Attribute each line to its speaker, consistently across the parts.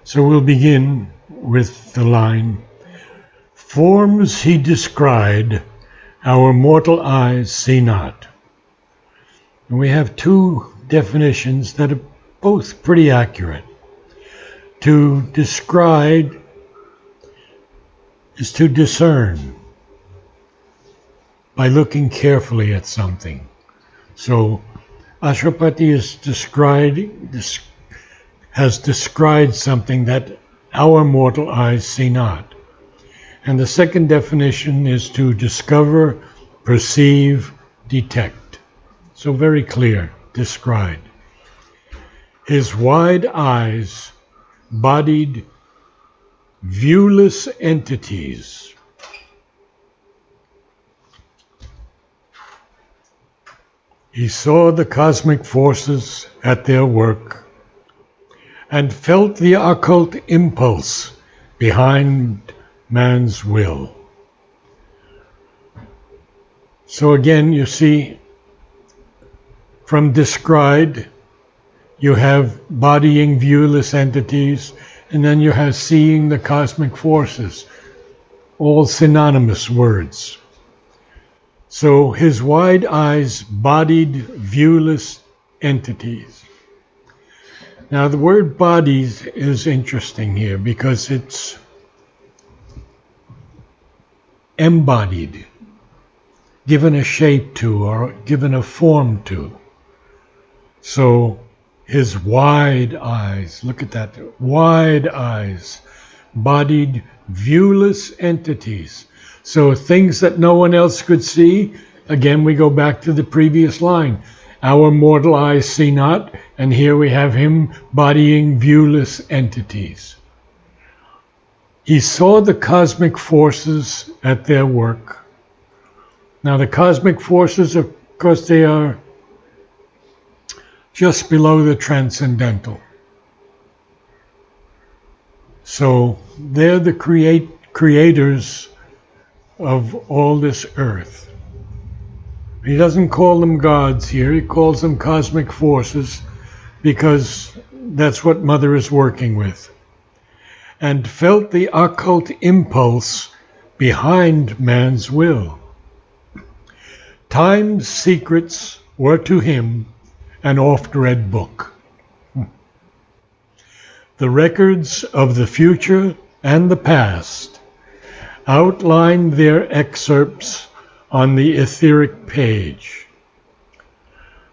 Speaker 1: So we'll begin with the line, "Forms he descried, our mortal eyes see not." And we have two definitions that are both pretty accurate. To describe is to discern by looking carefully at something. So Ashwapati has described something that our mortal eyes see not. And the second definition is to discover, perceive, detect. So very clear, described. His wide eyes bodied viewless entities. He saw the cosmic forces at their work and felt the occult impulse behind man's will. So again, you see, from described, you have bodying viewless entities, and then you have seeing the cosmic forces, all synonymous words. So his wide eyes bodied viewless entities. Now the word bodies is interesting here because it's embodied, given a shape to or given a form to. So his wide eyes, look at that, wide eyes, bodied viewless entities. So things that no one else could see, again we go back to the previous line. Our mortal eyes see not, and here we have him bodying viewless entities. He saw the cosmic forces at their work. Now the cosmic forces, of course, they are just below the transcendental. So they're the creators of all this earth. He doesn't call them gods here, he calls them cosmic forces because that's what Mother is working with. And felt the occult impulse behind man's will. Time's secrets were to him an oft-read book. The records of the future and the past outlined their excerpts on the etheric page.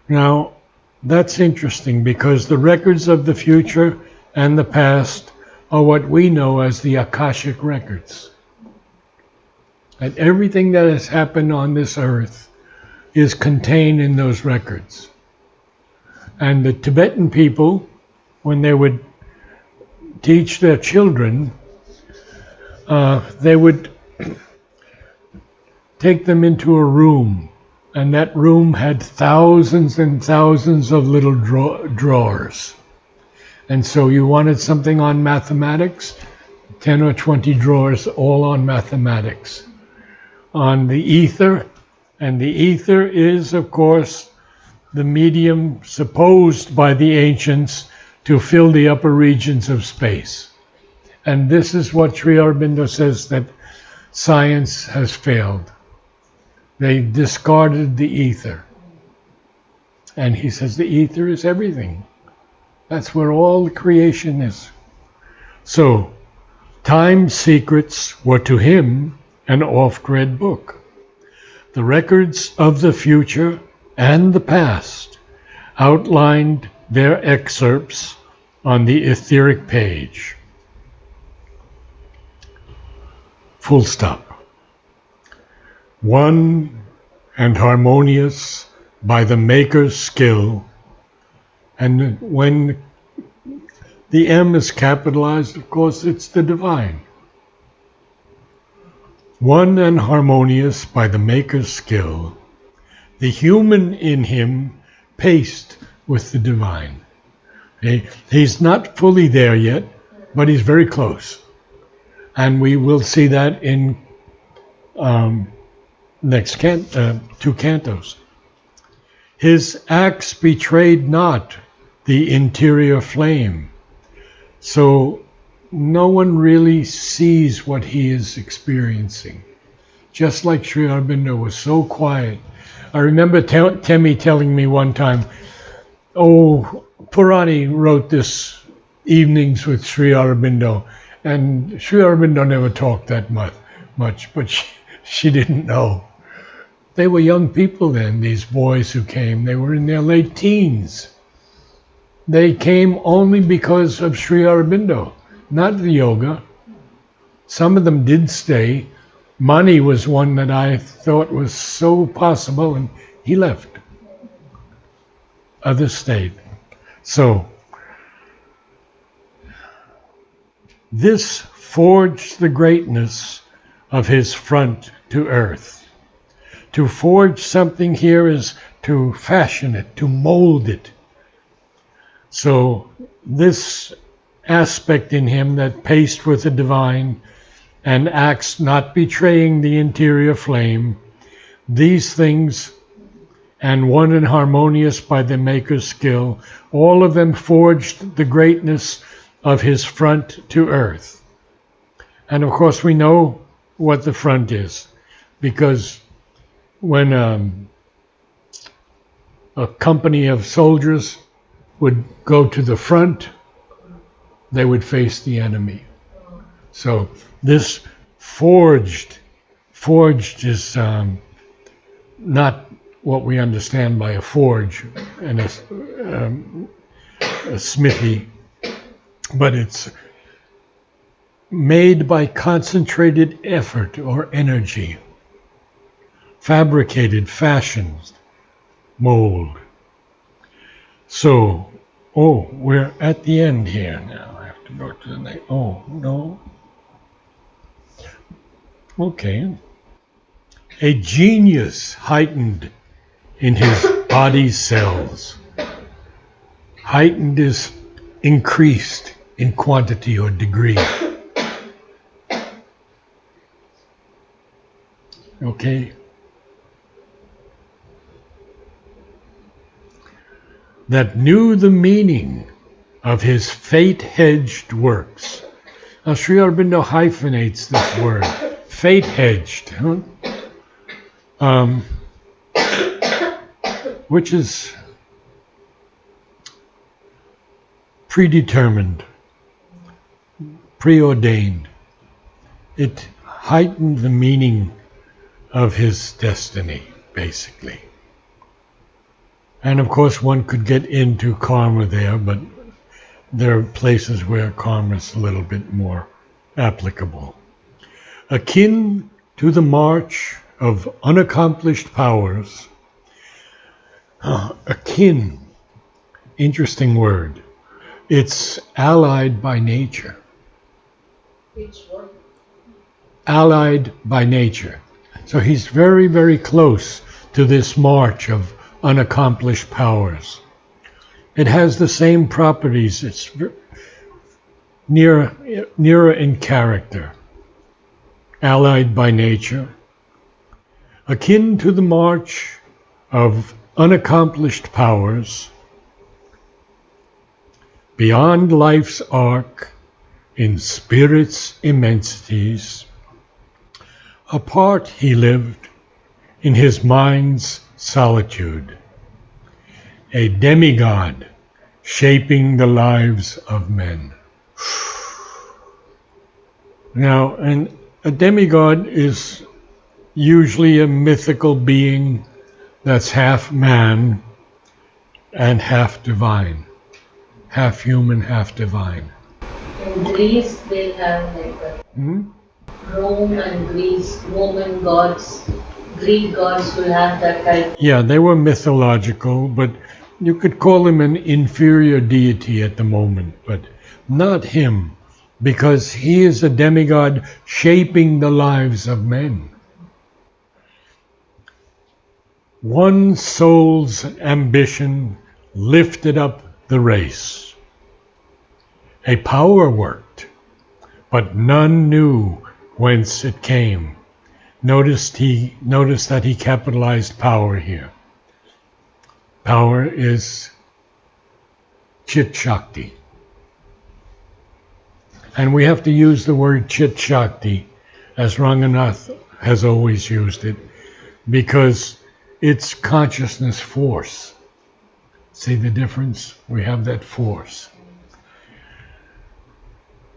Speaker 1: Now, that's interesting because the records of the future and the past are what we know as the Akashic records. And everything that has happened on this earth is contained in those records. And the Tibetan people, when they would teach their children, they would take them into a room, and that room had thousands and thousands of little drawers. And so you wanted something on mathematics, 10 or 20 drawers all on mathematics. On the ether, and the ether is, of course, the medium supposed by the ancients to fill the upper regions of space. And this is what Sri Aurobindo says that science has failed. They discarded the ether. And he says the ether is everything. That's where all the creation is. So, time's secrets were to him an oft-read book. The records of the future and the past outlined their excerpts on the etheric page. Full stop. One and harmonious by the Maker's skill, and when the M is capitalized, of course, it's the divine. One and harmonious by the Maker's skill, the human in him paced with the divine. Okay? He's not fully there yet, but he's very close. And we will see that in next two cantos. His acts betrayed not the interior flame. So no one really sees what he is experiencing. Just like Sri Aurobindo was so quiet. I remember Temi telling me one time, oh, Purani wrote this Evenings with Sri Aurobindo, and Sri Aurobindo never talked that much, but she didn't know. They were young people then, these boys who came. They were in their late teens. They came only because of Sri Aurobindo, not the yoga. Some of them did stay. Mani was one that I thought was so possible, and he left. Others stayed. So, this forged the greatness of his front to earth. To forge something here is to fashion it, to mold it. So this aspect in him that paced with the divine and acts not betraying the interior flame, these things, and one and harmonious by the Maker's skill, all of them forged the greatness of his front to earth. And of course we know what the front is, because when a company of soldiers would go to the front, they would face the enemy. So this forged is not what we understand by a forge and a smithy, but it's made by concentrated effort or energy, fabricated, fashioned, mold. So, we're at the end here now. I have to go to the next. Oh, no. Okay. A genius heightened in his body's cells. Heightened is increased in quantity or degree. Okay? That knew the meaning of his fate-hedged works. Now, Sri Aurobindo hyphenates this word, fate-hedged, which is predetermined, preordained. It heightened the meaning of his destiny, basically. And of course, one could get into karma there, but there are places where karma is a little bit more applicable. Akin to the march of unaccomplished powers, akin, interesting word. It's allied by nature.
Speaker 2: Which one?
Speaker 1: Allied by nature. So he's very, very close to this march of unaccomplished powers. It has the same properties. It's nearer in character. Allied by nature. Akin to the march of unaccomplished powers. Beyond life's arc, in spirit's immensities. Apart he lived in his mind's solitude, a demigod shaping the lives of men. Now, and a demigod is usually a mythical being that's half man and half divine, half human, half divine.
Speaker 2: In Greece, they have like that. Rome and Greece, Roman gods, Greek gods will have that type.
Speaker 1: Yeah, they were mythological, but you could call him an inferior deity at the moment, but not him, because he is a demigod shaping the lives of men. One soul's ambition lifted up the race. A power worked, but none knew whence it came. Notice that he capitalized power here. Power is Chit Shakti. And we have to use the word Chit Shakti, as Ranganath has always used it, because it's consciousness force. See the difference? We have that force.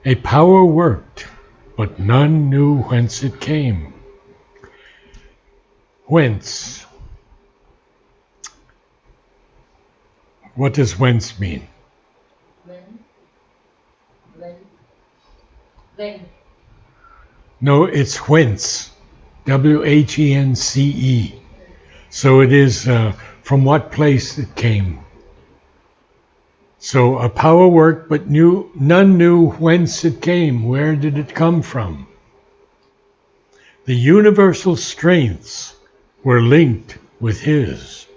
Speaker 1: A power worked, but none knew whence it came. Whence? What does whence mean?
Speaker 2: When?
Speaker 1: No, it's whence. W-H-E-N-C-E. So it is from what place it came. So a power worked, but none knew whence it came. Where did it come from? The universal strengths were linked with his,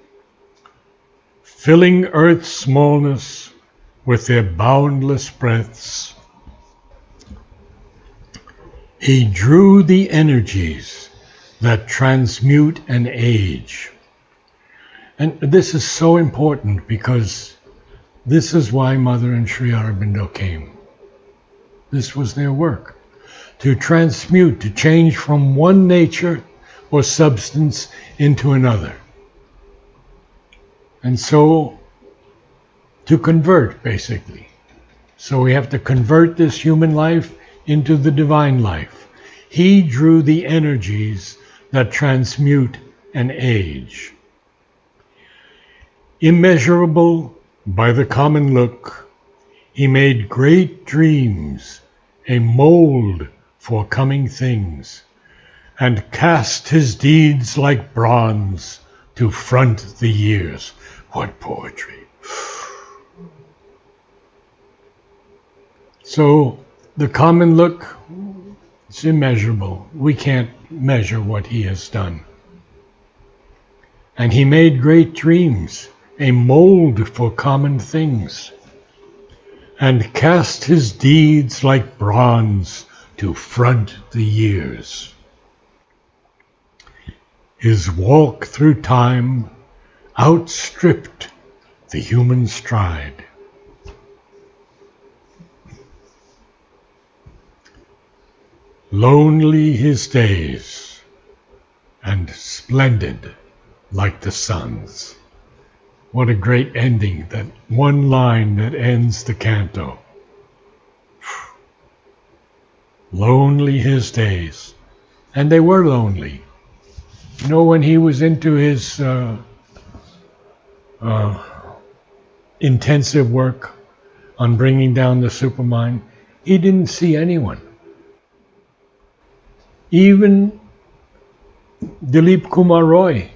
Speaker 1: filling earth's smallness with their boundless breadths. He drew the energies that transmute an age. And this is so important because this is why Mother and Sri Aurobindo came. This was their work. To transmute, to change from one nature or substance into another. And so, to convert, basically. So we have to convert this human life into the divine life. He drew the energies that transmute an age. Immeasurable by the common look, he made great dreams a mold for coming things, and cast his deeds like bronze to front the years. What poetry. So the common look is immeasurable. We can't measure what he has done. And he made great dreams, a mold for common things, and cast his deeds like bronze to front the years. His walk through time outstripped the human stride. Lonely his days, and splendid like the sun's. What a great ending, that one line that ends the canto. Lonely his days. And they were lonely. You know, when he was into his intensive work on bringing down the supermind, he didn't see anyone. Even Dilip Kumar Roy,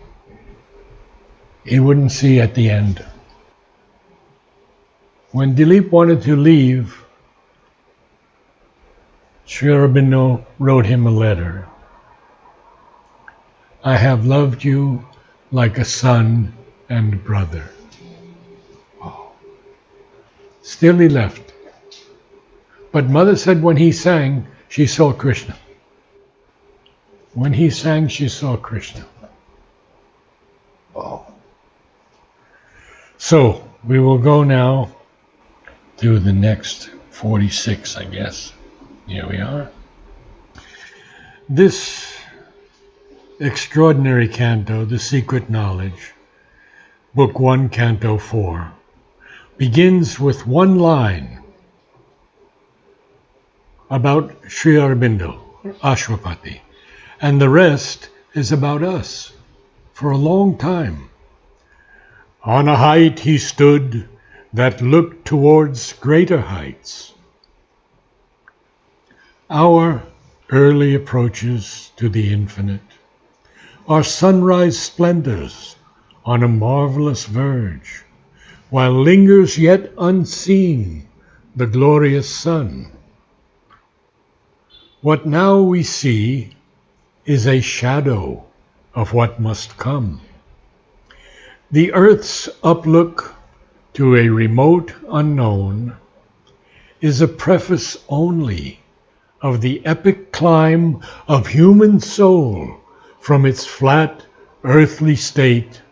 Speaker 1: he wouldn't see at the end. When Dilip wanted to leave, Sri Aurobindo wrote him a letter. I have loved you like a son and brother. Oh. Still he left. But Mother said when he sang, she saw Krishna. When he sang, she saw Krishna. Oh. So, we will go now to the next 46, I guess. Here we are. This extraordinary canto, The Secret Knowledge, Book 1, Canto 4, begins with one line about Sri Aurobindo, Ashwapati, and the rest is about us for a long time. On a height he stood that looked towards greater heights. Our early approaches to the infinite are sunrise splendors on a marvelous verge, while lingers yet unseen the glorious sun. What now we see is a shadow of what must come. The earth's uplook to a remote unknown is a preface only of the epic climb of human soul from its flat earthly state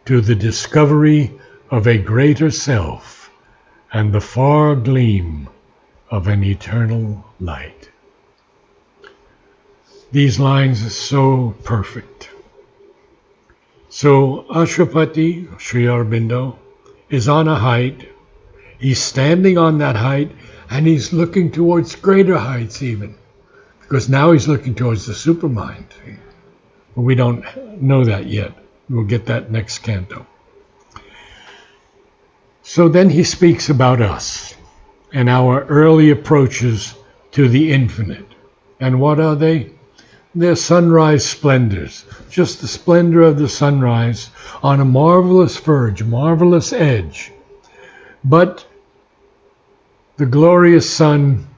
Speaker 1: to the discovery of a greater self and the far gleam of an eternal light. These lines are so perfect. So Ashwapati, Sri Aurobindo, is on a height. He's standing on that height, and he's looking towards greater heights even. Because now he's looking towards the supermind. But we don't know that yet. We'll get that next canto. So then he speaks about us and our early approaches to the infinite. And what are they? They're sunrise splendors, just the splendor of the sunrise on a marvelous verge, marvelous edge. But the glorious sun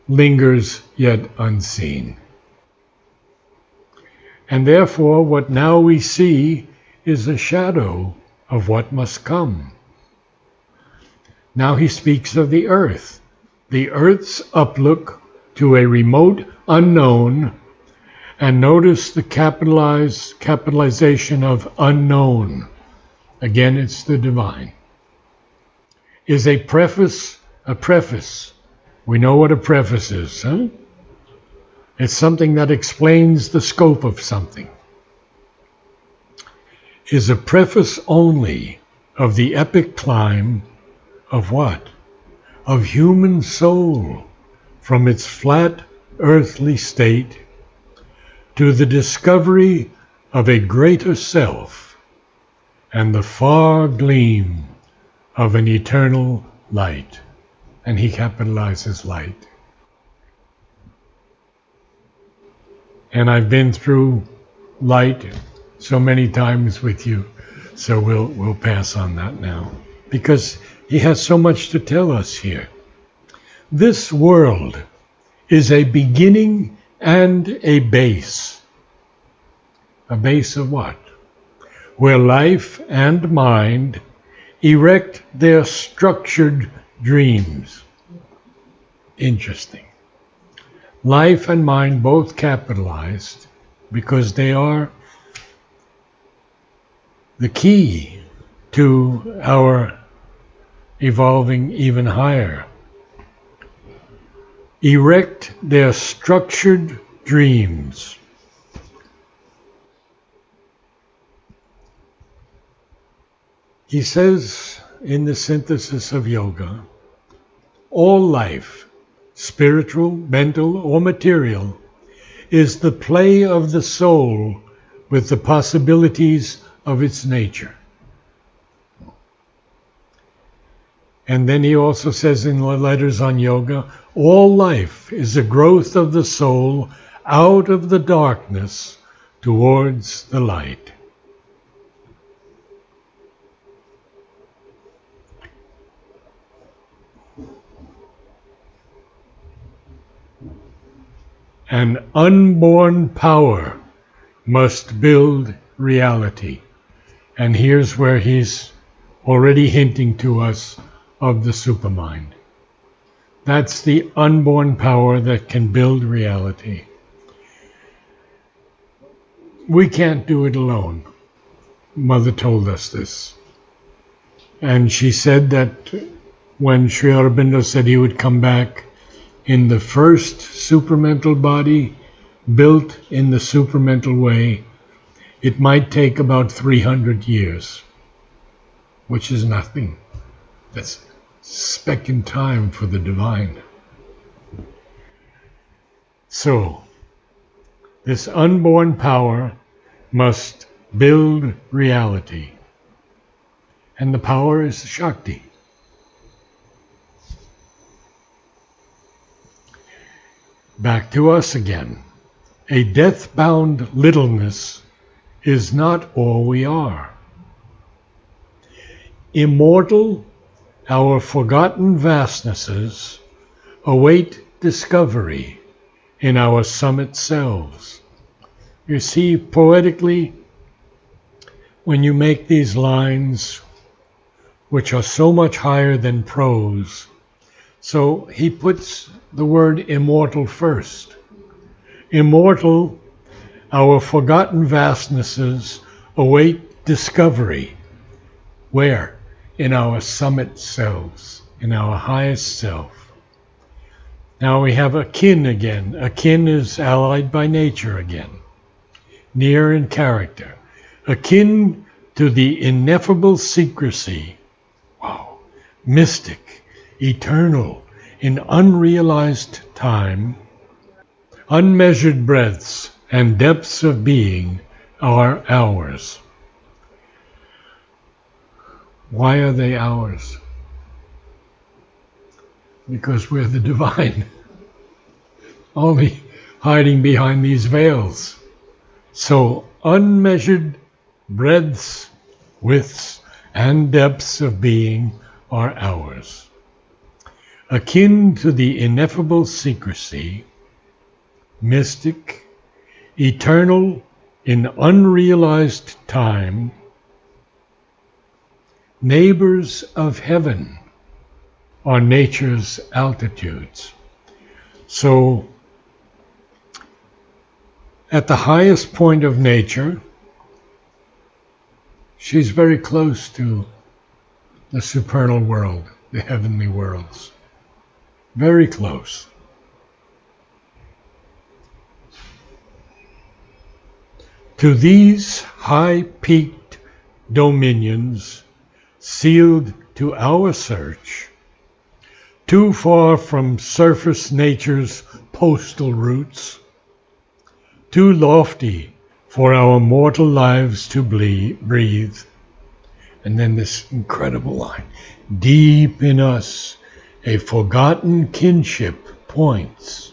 Speaker 1: lingers yet unseen. And therefore what now we see is a shadow of what must come. Now he speaks of the earth, the earth's uplook to a remote unknown, and notice the capitalization of unknown. Again, it's the divine. Is a preface. We know what a preface is, huh? It's something that explains the scope of something. Is a preface only of the epic climb of what? Of human soul from its flat earthly state to the discovery of a greater self and the far gleam of an eternal light. And he capitalizes light. And I've been through light so many times with you, so we'll pass on that now, because he has so much to tell us here. This world is a beginning and a base. A base of what? Where life and mind erect their structured dreams. Interesting. Life and mind both capitalized because they are the key to our evolving even higher. Erect their structured dreams. He says in the synthesis of yoga, all life, spiritual, mental, or material, is the play of the soul with the possibilities of its nature. And then he also says in the letters on yoga, all life is a growth of the soul out of the darkness towards the light. An unborn power must build reality. And here's where he's already hinting to us of the supermind. That's the unborn power that can build reality. We can't do it alone. Mother told us this. And she said that when Sri Aurobindo said he would come back in the first supramental body, built in the supramental way, it might take about 300 years, which is nothing. That's a speck in time for the divine. So, this unborn power must build reality. And the power is Shakti. Back to us again. A death-bound littleness is not all we are. Immortal, our forgotten vastnesses await discovery in our summit selves. You see, poetically, when you make these lines, which are so much higher than prose, so he puts the word immortal first. Immortal, our forgotten vastnesses await discovery. Where? In our summit selves, in our highest self. Now we have akin again. Akin is allied by nature again. Near in character. Akin to the ineffable secrecy. Wow. Mystic. Eternal. In unrealized time. Unmeasured breadths and depths of being are ours. Why are they ours? Because we're the divine, only hiding behind these veils. So unmeasured breadths, widths, and depths of being are ours. Akin to the ineffable secrecy, mystic, eternal in unrealized time, neighbors of heaven are nature's altitudes. So, at the highest point of nature, she's very close to the supernal world, the heavenly worlds. Very close. To these high-peaked dominions, sealed to our search, too far from surface nature's postal routes, too lofty for our mortal lives to breathe. And then this incredible line, deep in us a forgotten kinship points,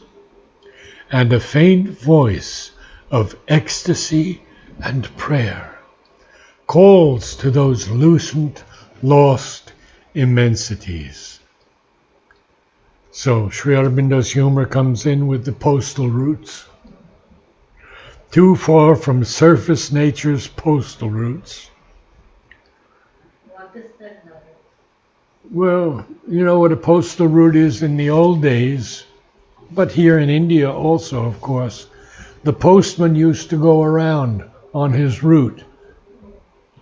Speaker 1: and a faint voice of ecstasy and prayer calls to those lucent, lost immensities. So Sri Aurobindo's humor comes in with the postal routes. Too far from surface nature's postal routes.
Speaker 2: What is that, Narad?
Speaker 1: Well, you know what a postal route is in the old days, but here in India also, of course. The postman used to go around on his route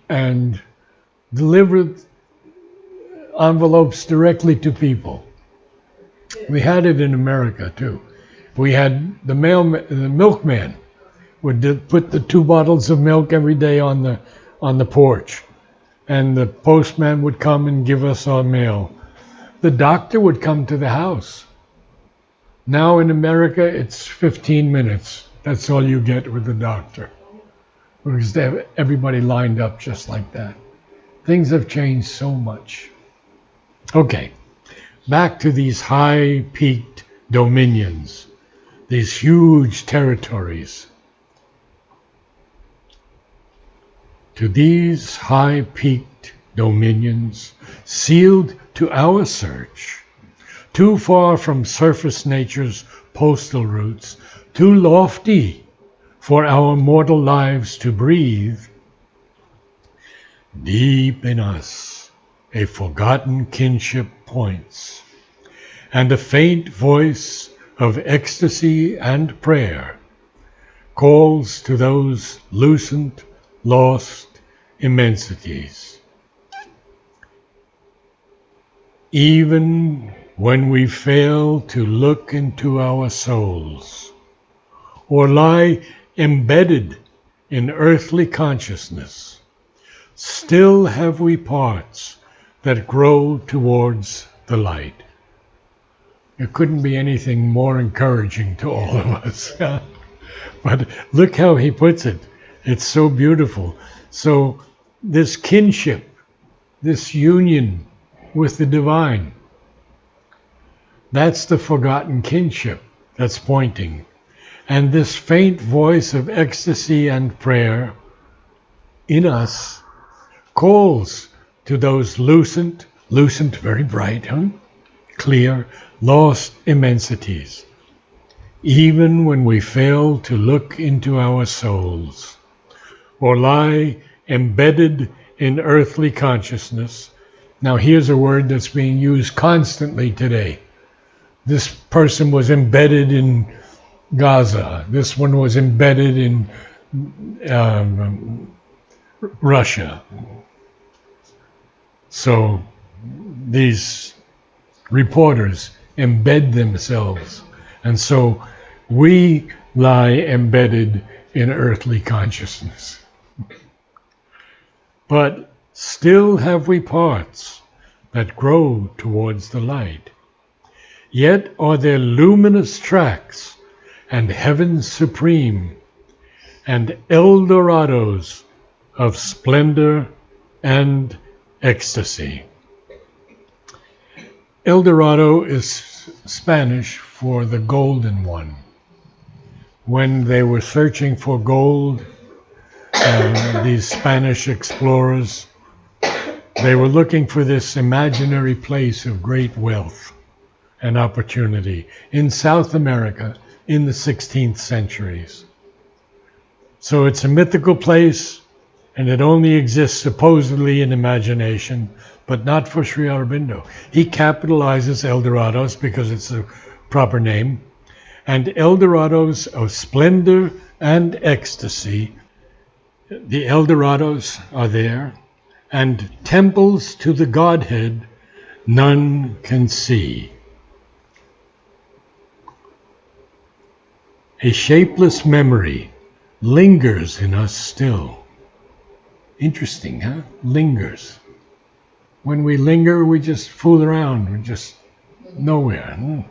Speaker 1: and deliver envelopes directly to people. We had it in America too. We had the milkman would put the 2 bottles of milk every day on the porch, and the postman would come and give us our mail. The doctor would come to the house. Now in America, it's 15 minutes. That's all you get with the doctor. Because they have everybody lined up just like that. Things have changed so much. Okay, back to these high-peaked dominions, these huge territories. To these high-peaked dominions, sealed to our search, too far from surface nature's postal routes, too lofty for our mortal lives to breathe, deep in us a forgotten kinship points, and a faint voice of ecstasy and prayer calls to those lucent, lost immensities. Even when we fail to look into our souls, or lie embedded in earthly consciousness, still have we parts that grow towards the light. It couldn't be anything more encouraging to all of us. But look how he puts it. It's so beautiful. So this kinship, this union with the divine, that's the forgotten kinship that's pointing. And this faint voice of ecstasy and prayer in us calls to those lucent, very bright, clear, lost immensities. Even when we fail to look into our souls, or lie embedded in earthly consciousness. Now here's a word that's being used constantly today. This person was embedded in Gaza. This one was embedded in Russia. So these reporters embed themselves. And so we lie embedded in earthly consciousness. But still have we parts that grow towards the light. Yet are there luminous tracks and heavens supreme and Eldorados of splendor and ecstasy. El Dorado is Spanish for the golden one. When they were searching for gold, these Spanish explorers, they were looking for this imaginary place of great wealth and opportunity in South America in the 16th centuries. So it's a mythical place, and it only exists supposedly in imagination, but not for Sri Aurobindo. He capitalizes Eldorados because it's a proper name, and Eldorados of splendor and ecstasy. The Eldorados are there, and temples to the Godhead none can see. A shapeless memory lingers in us still. Interesting, huh? Lingers. When we linger, we just fool around. We're just nowhere.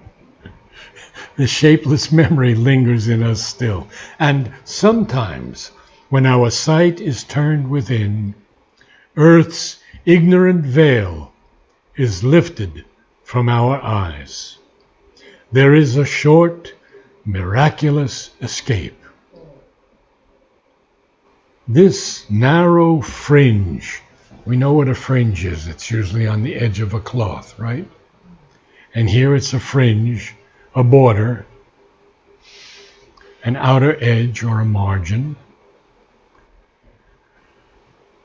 Speaker 1: The shapeless memory lingers in us still. And sometimes, when our sight is turned within, earth's ignorant veil is lifted from our eyes. There is a short, miraculous escape. This narrow fringe, we know what a fringe is. It's usually on the edge of a cloth, right? And here it's a fringe, a border, an outer edge or a margin.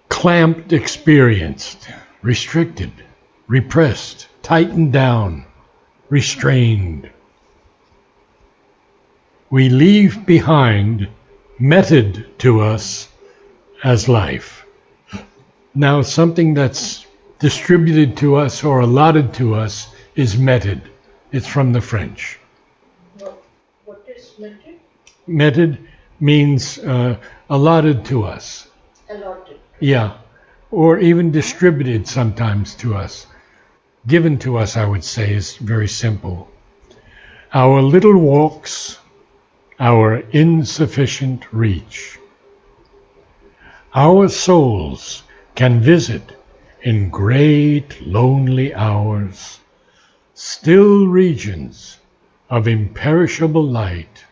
Speaker 1: Clamped, experienced, restricted, repressed, tightened down, restrained. We leave behind, meted to us as life. Now, something that's distributed to us or allotted to us is meted. It's from the French.
Speaker 2: What is meted?
Speaker 1: Meted means allotted to us.
Speaker 2: Allotted.
Speaker 1: Yeah, or even distributed sometimes to us. Given to us, I would say, is very simple. Our little walks, our insufficient reach. Our souls can visit in great lonely hours still regions of imperishable light,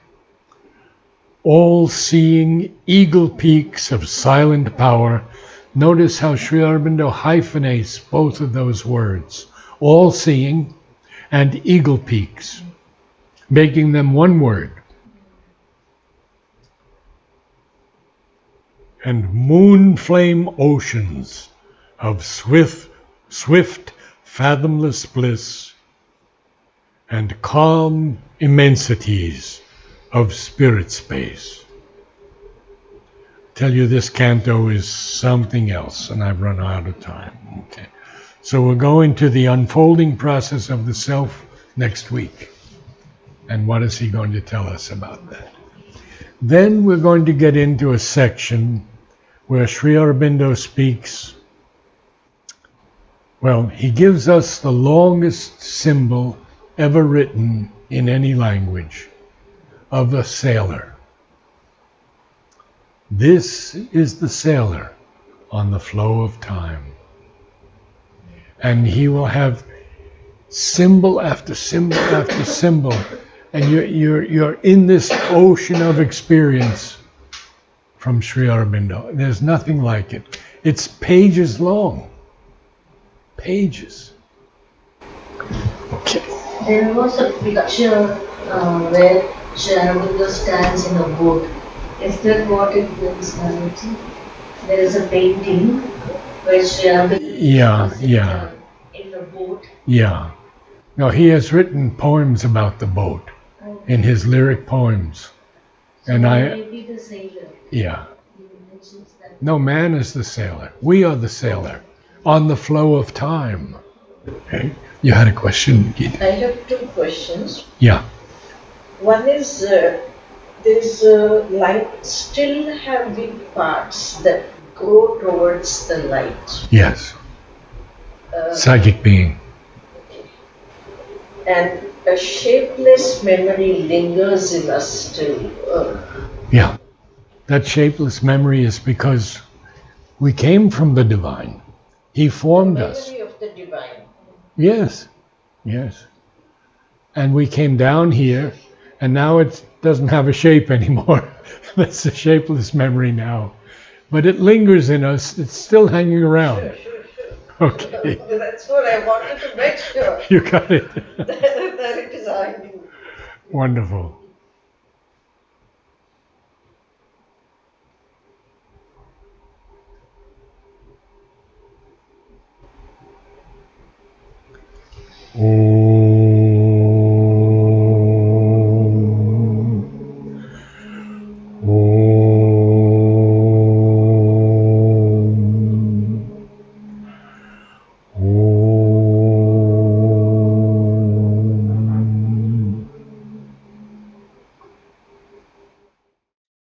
Speaker 1: all-seeing eagle peaks of silent power. Notice how Sri Aurobindo hyphenates both of those words, all-seeing and eagle peaks, making them one word. And moon flame oceans of swift, fathomless bliss, and calm immensities of spirit space. Tell you this canto is something else, and I've run out of time. Okay, so we'll go into the unfolding process of the self next week. And what is he going to tell us about that? Then we're going to get into a section where Sri Aurobindo speaks. Well, he gives us the longest symbol ever written in any language of a sailor. This is the sailor on the flow of time. And he will have symbol after symbol after symbol. And you're in this ocean of experience from Sri Aurobindo. There's nothing like it. It's pages long. Pages. Okay.
Speaker 2: There was a picture where Sri Aurobindo stands in a boat. Is that what it means, Savitri? There is a painting where Sri Aurobindo
Speaker 1: Yeah.
Speaker 2: in the boat.
Speaker 1: Yeah. No, he has written poems about the boat in his lyric poems.
Speaker 2: So
Speaker 1: And
Speaker 2: maybe the sailor.
Speaker 1: Yeah.
Speaker 2: He mentions that.
Speaker 1: No, man is the sailor. We are the sailor on the flow of time. Okay. You had a question, Geeta?
Speaker 3: I have two questions.
Speaker 1: Yeah.
Speaker 3: One is there's light still have the parts that go towards the light.
Speaker 1: Yes.
Speaker 3: Uh,
Speaker 1: Psychic being.
Speaker 3: okay. And a shapeless memory lingers in us still.
Speaker 1: Yeah. That shapeless memory is because we came from the divine. He
Speaker 3: The
Speaker 1: formed us.
Speaker 3: memory of the divine.
Speaker 1: Yes. Yes. And we came down here, and now it doesn't have a shape anymore. That's a shapeless memory now. But it lingers in us. It's still hanging around.
Speaker 3: Sure.
Speaker 1: Okay.
Speaker 3: That's what I wanted to make sure
Speaker 1: You got it.
Speaker 3: that it is hanging.
Speaker 1: Wonderful. Oh.